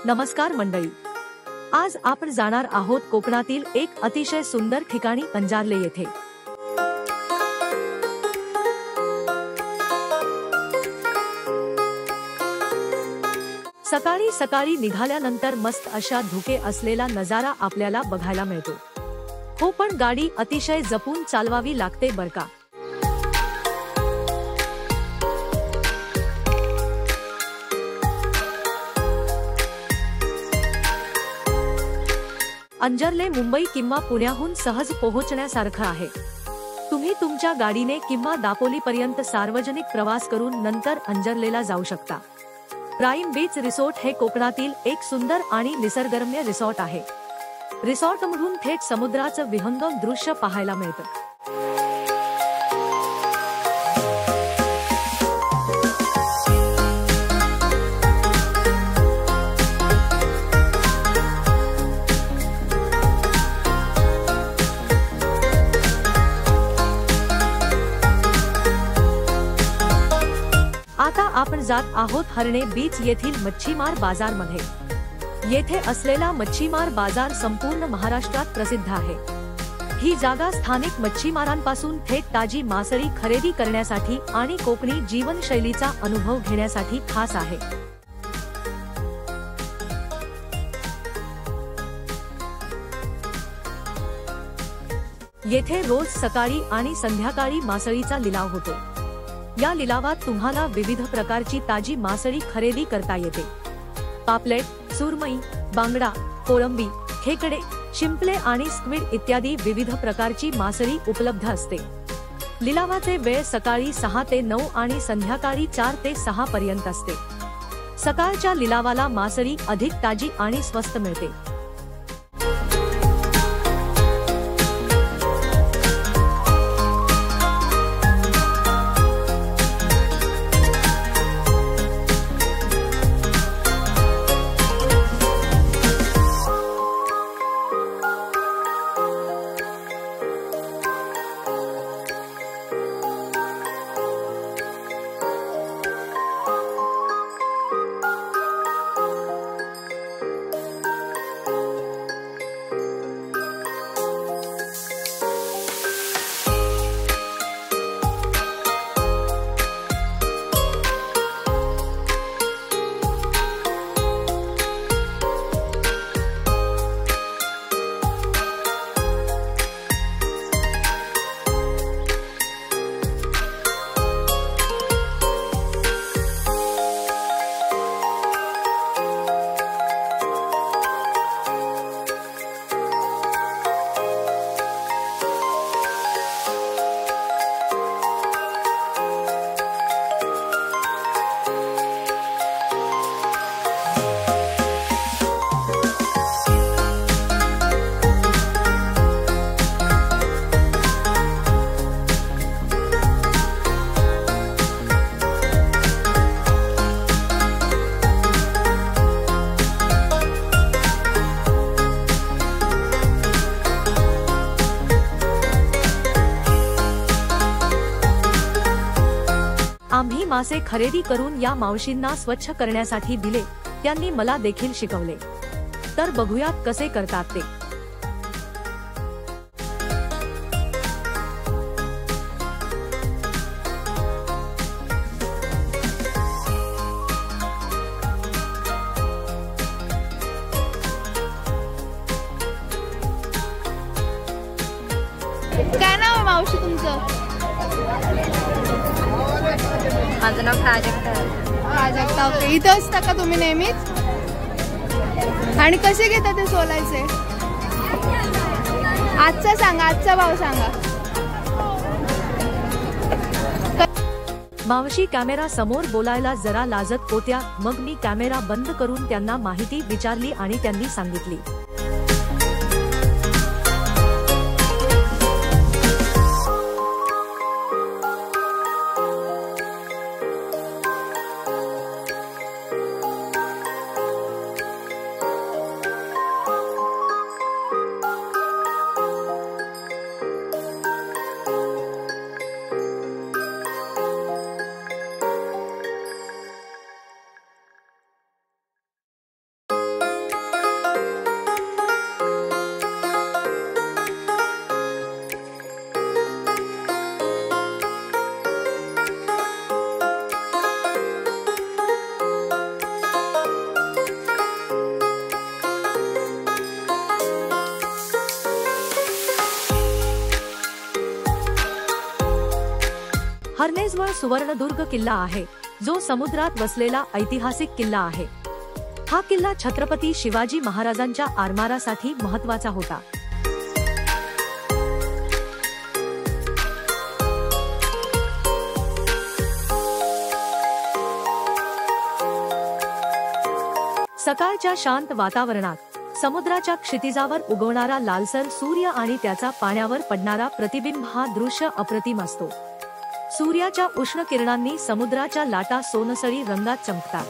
नमस्कार मंडळी, आज आपण जाणार आहोत कोकणातील एक अतिशय सुंदर ठिकाणी अंजारले येथे। सकाळी सकाळी निघाल्यानंतर मस्त अशा धुके असलेला नजारा आपल्याला बघायला मिळतो। हो, पण गाडी अतिशय जपून चालवावी लागते बरं का। अंजारले मुंबई किंवा पुण्याहून सहज पोहोचण्यासारखं आहे। तुम्ही तुमच्या गाडीने किंवा दापोलीपर्यंत सार्वजनिक प्रवास करून नंतर अंजारलेला जाऊ शकता। प्राईम बीच रिसॉर्ट हे कोकणातील एक सुंदर आणि निसर्गरम्य रिसॉर्ट आहे। रिसॉर्टमधून थेट समुद्राचं विहंगम दृश्य पाहायला मिळतं। आता आपण जात आहोत हरणे बीच येथील मच्छीमार बाजार मध्ये। येथे असलेला मच्छीमार बाजार संपूर्ण महाराष्ट्रात प्रसिद्ध आहे। ही जागा स्थानिक मच्छीमारांपासून थेट ताजी मासळी खरेदी करण्यासाठी आणि कोकणी जीवनशैलीचा अनुभव घेण्यासाठी खास आहे। येथे रोज सकाळी आणि संध्याकाळी मासळीचा लिलाव होतो। या लिलावात तुम्हाला विविध प्रकारची ताजी मासळी खरेदी करता येते। पापलेट, सुरमई, बांगडा, कोळंबी, खेकडे, शिंपले आणि स्क्विड इत्यादी विविध प्रकारची मासळी उपलब्ध असते। लिलावाचे वेळ सकाळी 6 ते 9 आणि संध्याकाळी 4 ते 6 पर्यंत असते। सकाळच्या लिलावाला मासळी अधिक ताजी आणि स्वस्त मिळते। आम्ही मासे खरेदी करून या मावशींना स्वच्छ करण्यासाठी दिले। त्यांनी मला देखील शिकवले। तर बघूयात कसे करतात ते। काय नाव आहे मावशी तुमचं? माझं नाव प्राजक्ता। प्राजक्ता, ओके। इथं असता का तुम्ही नेहमीच? आणि कसे घेता ते सोलायचे? आजचा सांगा, आजचा भाव सांगा। मावशी कॅमेरा समोर बोलायला जरा लाजत होत्या। मग मी कॅमेरा बंद करून त्यांना माहिती विचारली आणि त्यांनी सांगितली। जवळ सुवर्णदुर्ग किल्ला आहे, जो समुद्रात वसलेला ऐतिहासिक किल्ला आहे. हा किल्ला छत्रपती शिवाजी महाराजांच्या आरमारासाठी महत्त्वाचा होता. सकाळच्या शांत वातावरणात समुद्राच्या क्षितिजावर उगवणारा लालसर सूर्य आणि त्याचा पाण्यावर पडणारा प्रतिबिंब हा दृश्य अप्रतिम असतो. सूर्याच्या उष्ण किरणांनी समुद्राच्या लाटा सोनसळी रंगात चमकतात.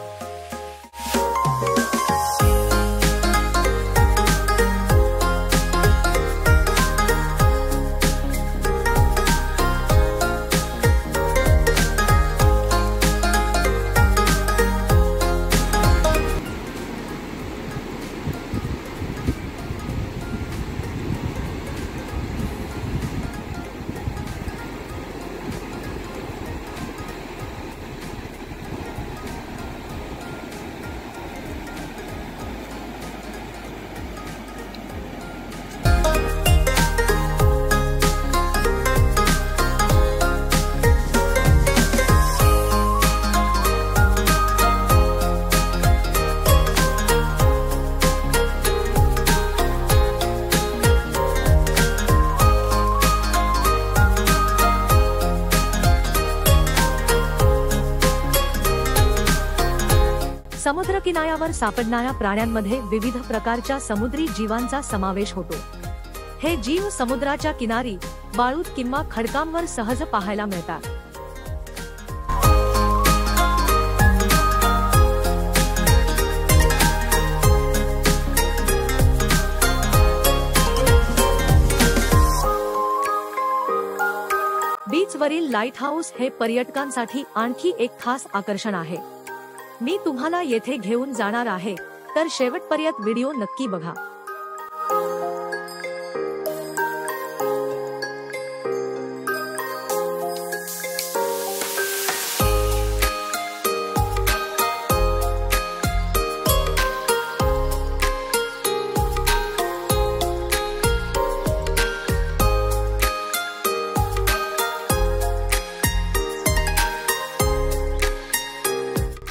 समुद्रकिनाऱ्यावर सापडणाऱ्या प्राण्यांमध्ये विविध प्रकारच्या समुद्री जीवांचा समावेश होतो. हे जीव समुद्राच्या किनारी, वाळूत किंवा खडकांवर सहज पाहायला मिळतात. बीचवरील लाईट हाऊस हे पर्यटकांसाठी आणखी एक खास आकर्षण आहे. मी तुम्हाला येथे घेऊन जाणार आहे, तर शेवटपर्यंत व्हिडिओ नक्की बघा.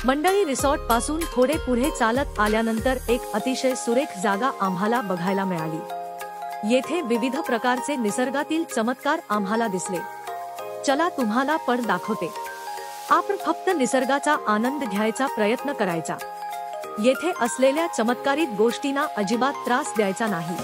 मंडळी, रिसॉर्ट पासून थोडे पुढे चालत आल्यानंतर एक अतिशय सुरेख जागा आम्हाला बघायला मिळाली. येथे विविध प्रकारचे निसर्गातील चमत्कार आम्हाला दिसले. चला तुम्हाला पण दाखवते. आपण फक्त निसर्गाचा आनंद घ्यायचा प्रयत्न करायचा. येथे असलेल्या चमत्कारित गोष्टींना अजिबात त्रास द्यायचा नाही.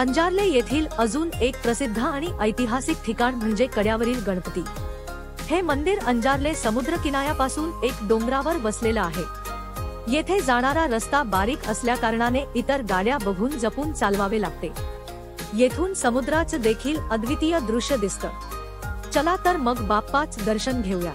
अंजारले येथील अजून एक प्रसिद्ध आणि ऐतिहासिक ठिकाण म्हणजे कड्यावरील गणपती। हे मंदिर अंजारले समुद्र किनाऱ्यापासून एक डोंगरावर वसलेलं आहे। येथे जाणारा रस्ता बारीक असल्याकारणाने इतर गाड्या बघून जपून चालवावे लागते। येथून समुद्राचं देखील अद्वितीय दृश्य दिसतं। चला तर मग बाप्पाच दर्शन घेऊया।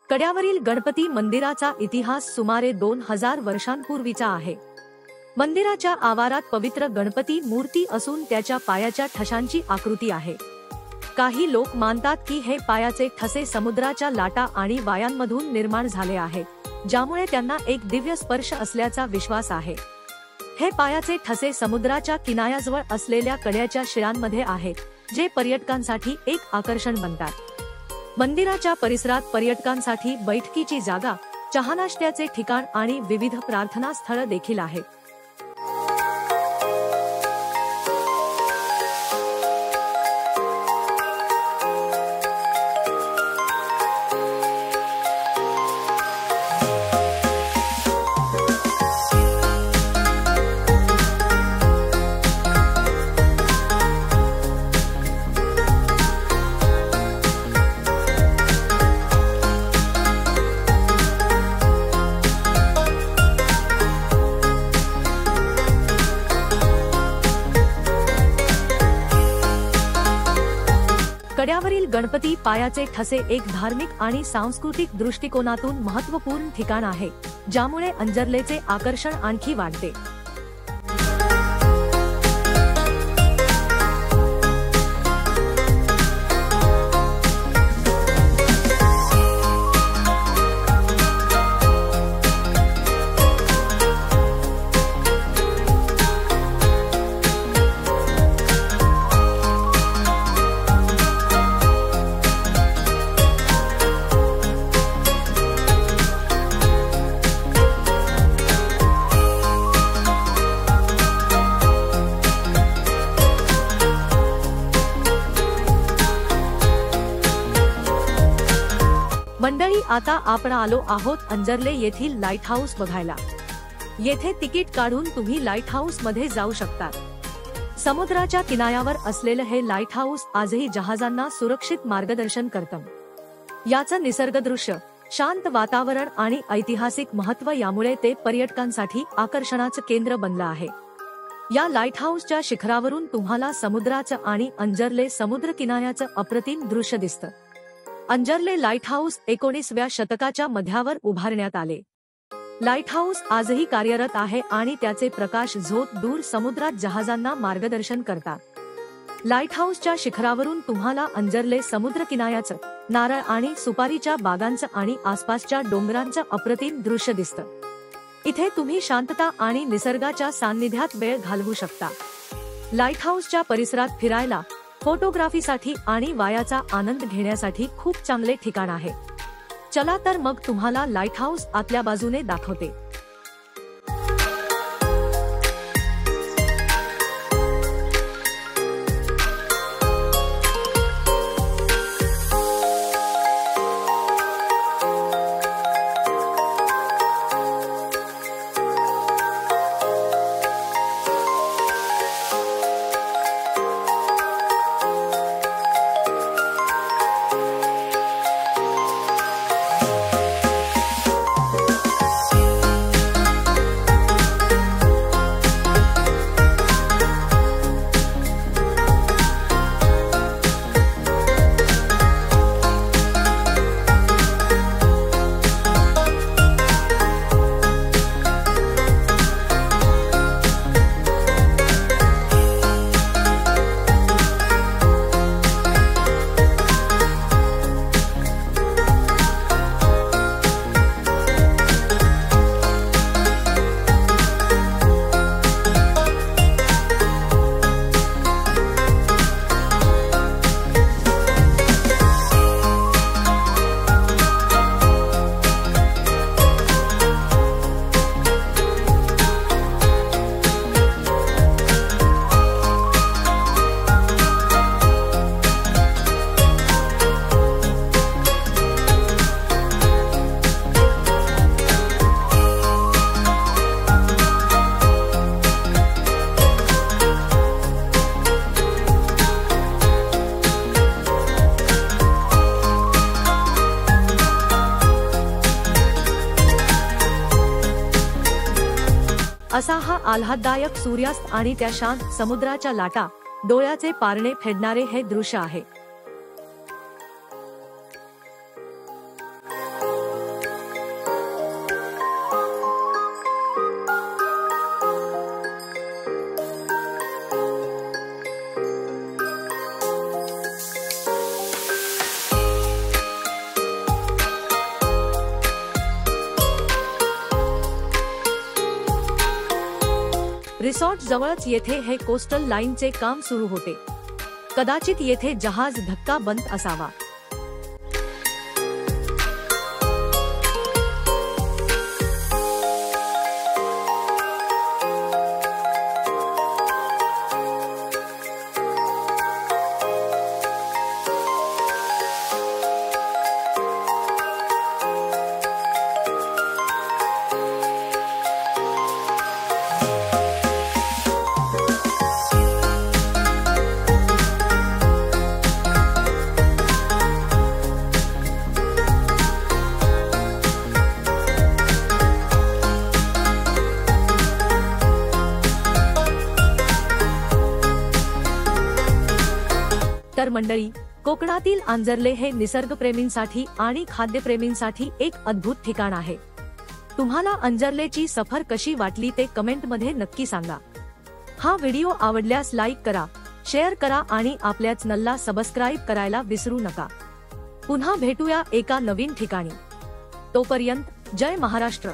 कड्यावरील गणपती मंदिराचा इतिहास सुमारे 2000 वर्षांपूर्वीचा आहे। मंदिराच्या आवारात पवित्र गणपती मूर्ती असून त्याच्या पायाच्या ठशांची आकृती आहे। काही लोक मानतात की हे पायाचे ठसे समुद्राच्या लाटा आणि वायांमधून निर्माण झाले आहेत, ज्यामुळे त्यांना एक दिव्य स्पर्श असल्याचा विश्वास आहे। हे पायाचे ठसे समुद्राच्या किनाऱ्याजवळ असलेल्या कड्याच्या शिळांमध्ये आहेत, जे पर्यटकांसाठी एक आकर्षण बनतात। मंदिराच्या परिसरात पर्यटकांसाठी बैठकीची जागा, चहा नाश्त्याचे ठिकाण आणि विविध प्रार्थना स्थळ देखील आहेत। कड्यावरील गणपती पायाचे ठसे एक धार्मिक आणि सांस्कृतिक दृष्टिकोनातून महत्त्वपूर्ण ठिकाण आहे, ज्यामुळे अंजरलेचे आकर्षण आणखी वाढते। मंडळी, आता आपण आलो आहोत अंजरले येथील लाईट हाऊस बघायला। येथे तिकीट काढून तुम्ही लाईट हाऊस मध्ये जाऊ शकता। समुद्राच्या किनाऱ्यावर असलेले हे लाईट हाऊस आजही जहाजांना सुरक्षित मार्गदर्शन करतं। याचं निसर्गदृश्य, शांत वातावरण आणि ऐतिहासिक महत्त्व यामुळे ते पर्यटकांसाठी आकर्षणाचं केंद्र बनलं आहे। या लाईट हाऊसच्या शिखरावरून तुम्हाला समुद्राचं आणि अंजरले समुद्र किनाऱ्याचं अप्रतिम दृश्य दिसतं। अंजरले लाईट हाऊस 19व्या शतकाच्या मध्यावर उभारण्यात आले। लाईट हाऊस आजही कार्यरत आहे आणि त्याचे प्रकाश झोत दूर समुद्रात जहाजांना मार्गदर्शन करतात। लाईट हाऊसच्या शिखरावरून तुम्हाला अंजरले समुद्र किनाऱ्याचं, नारळ आणि सुपारीच्या बागांचं आणि आसपासच्या डोंगरांचं अप्रतिम दृश्य दिसतं। इथे तुम्ही शांतता आणि निसर्गाच्या सान्निध्यात वेळ घालवू शकता। लाईट हाऊसच्या परिसरात फिरायला, फोटोग्राफीसाठी आणि वायाचा आनंद घेण्यासाठी खूप चांगले ठिकाण आहे। चला तर मग तुम्हाला लाईट हाऊस आतल्या बाजूने दाखवते। असा हा आल्हाददायक सूर्यास्त आणि त्या शांत समुद्राच्या लाटा डोळ्याचे पारणे फेडणारे हे दृश्य आहे. रिसॉर्ट जवळच येथे हे कोस्टल लाईनचे काम सुरू होते. कदाचित येथे जहाज धक्का बंद असावा. तर मंडळी, कोकणातील आंजर्ले हे निसर्गप्रेमींसाठी आणि खाद्यप्रेमींसाठी एक अद्भुत ठिकाण आहे. तुम्हाला आंजर्लेची सफर कशी वाटली ते कमेंट मध्ये नक्की सांगा. हा व्हिडिओ आवडल्यास लाईक करा, शेअर करा आणि आपल्या चॅनलला सबस्क्राईब करायला विसरू नका. पुन्हा भेटूया एका नवीन ठिकाणी. तोपर्यंत जय महाराष्ट्र.